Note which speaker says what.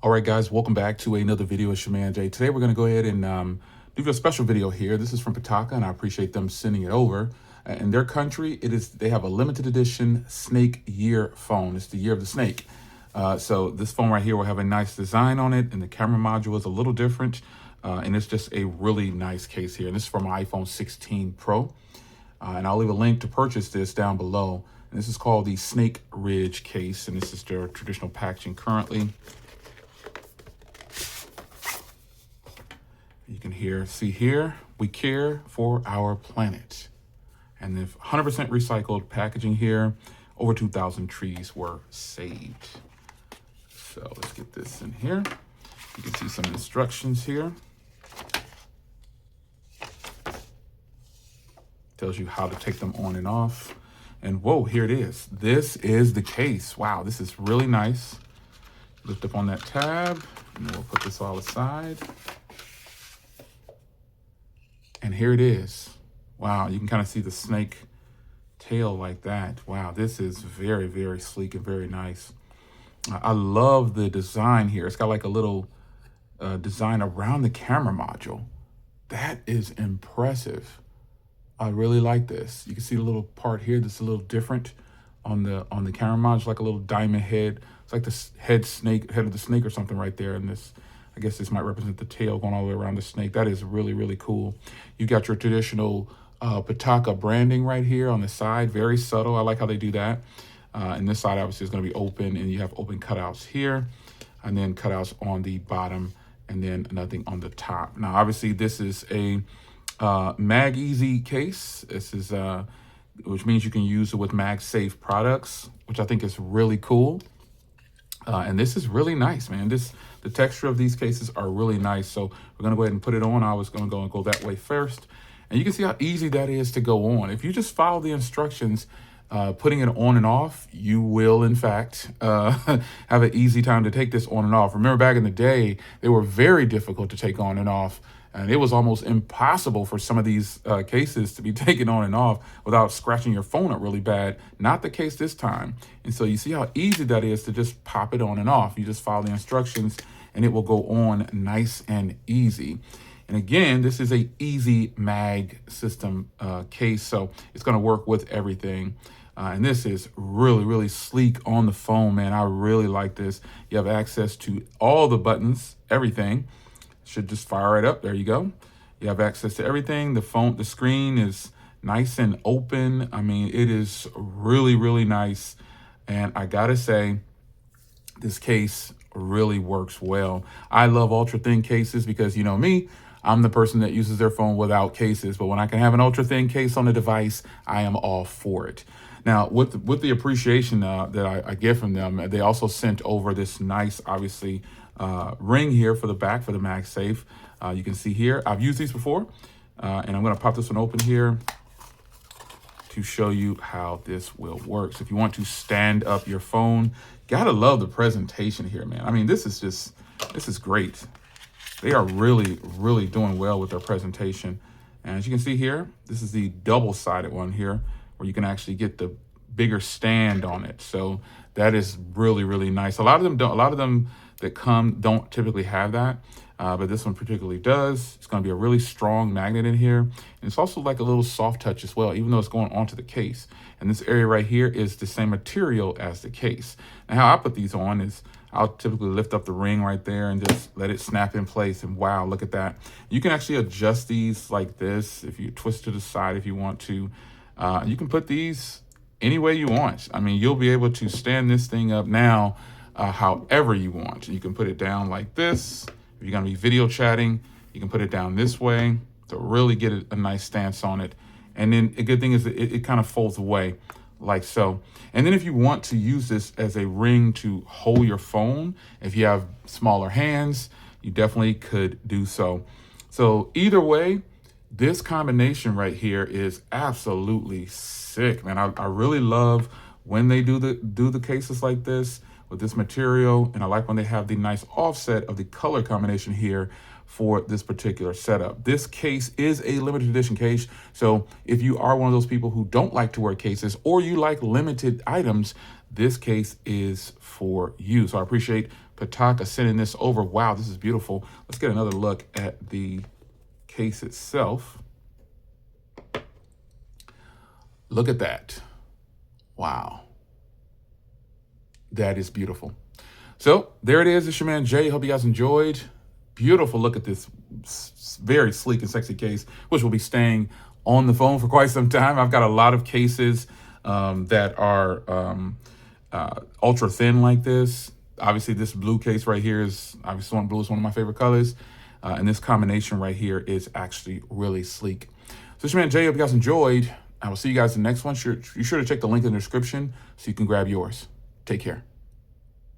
Speaker 1: All right, guys, welcome back to another video. It's your man Jay. Today we're going to go ahead and do a special video here. This is from Pitaka, and I appreciate them sending it over. In their country, they have a limited edition snake year phone. It's the year of the snake. So this phone right here will have a nice design on it, and the camera module is a little different, and it's just a really nice case here. And this is from my iPhone 16 Pro, and I'll leave a link to purchase this down below. And this is called the Snake Ridge case, and this is their traditional packaging currently. You can see here, we care for our planet. And the 100% recycled packaging here, over 2,000 trees were saved. So let's get this in here. You can see some instructions here. Tells you how to take them on and off. And whoa, here it is. This is the case. Wow, this is really nice. Lift up on that tab, and we'll put this all aside. And here it is. Wow, you can kind of see the snake tail like that. Wow, this is very, very sleek and very nice. I love the design here. It's got like a little design around the camera module. That is impressive. I really like this. You can see the little part here that's a little different on the camera module, like a little diamond head. It's like the head of the snake or something right there. And this, I guess this might represent the tail going all the way around the snake. That is really, really cool. You got your traditional Pitaka branding right here on the side, very subtle. I like how they do that. And this side obviously is going to be open, and you have open cutouts here, and then cutouts on the bottom, and then nothing on the top. Now, obviously, this is a MagEasy case. This is which means you can use it with MagSafe products, which I think is really cool. And this is really nice, man. The texture of these cases are really nice. So we're gonna go ahead and put it on. I was gonna go that way first. And you can see how easy that is to go on. If you just follow the instructions, putting it on and off, you will, in fact, have an easy time to take this on and off. Remember back in the day, they were very difficult to take on and off. And it was almost impossible for some of these cases to be taken on and off without scratching your phone up really bad. Not the case this time. And so you see how easy that is to just pop it on and off. You just follow the instructions and it will go on nice and easy. And again, this is a easy mag system case, so it's gonna work with everything. And this is really, really sleek on the phone, man. I really like this. You have access to all the buttons, everything. Should just fire right up. There you go. You have access to everything. The screen is nice and open. I mean, it is really, really nice. And I gotta say, this case really works well. I love ultra thin cases because, you know me, I'm the person that uses their phone without cases. But when I can have an ultra thin case on the device, I am all for it. Now, with the appreciation that I get from them, they also sent over this nice, obviously, ring here for the back for the MagSafe. You can see here, I've used these before, and I'm gonna pop this one open here to show you how this will work. So if you want to stand up your phone, gotta love the presentation here, man. I mean, this is great. They are really, really doing well with their presentation. And as you can see here, this is the double-sided one here, where you can actually get the bigger stand on it. So that is really, really nice. A lot of them that come don't typically have that, but this one particularly does. It's going to be a really strong magnet in here, and it's also like a little soft touch as well, even though it's going onto the case. And this area right here is the same material as the case. Now, how I put these on is I'll typically lift up the ring right there and just let it snap in place. And wow, look at that! You can actually adjust these like this if you twist to the side if you want to. You can put these any way you want. I mean, you'll be able to stand this thing up now however you want. You can put it down like this. If you're gonna be video chatting, you can put it down this way to really get a nice stance on it. And then a good thing is that it kind of folds away like so. And then if you want to use this as a ring to hold your phone, if you have smaller hands, you definitely could do so. So either way, this combination right here is absolutely sick, man. I really love when they do the cases like this with this material, and I like when they have the nice offset of the color combination here for this particular setup. This case is a limited edition case, so if you are one of those people who don't like to wear cases or you like limited items, this case is for you. So I appreciate Pitaka sending this over. Wow, this is beautiful. Let's get another look at the case itself. Look at that. Wow. That is beautiful. So there it is. It's your man Jay. Hope you guys enjoyed. Beautiful look at this very sleek and sexy case, which will be staying on the phone for quite some time. I've got a lot of cases that are ultra thin like this. Obviously, this blue case right here is obviously blue is one of my favorite colors. And this combination right here is actually really sleek. So it's your man Jay. Hope you guys enjoyed. I will see you guys in the next one. Be sure to check the link in the description so you can grab yours. Take care.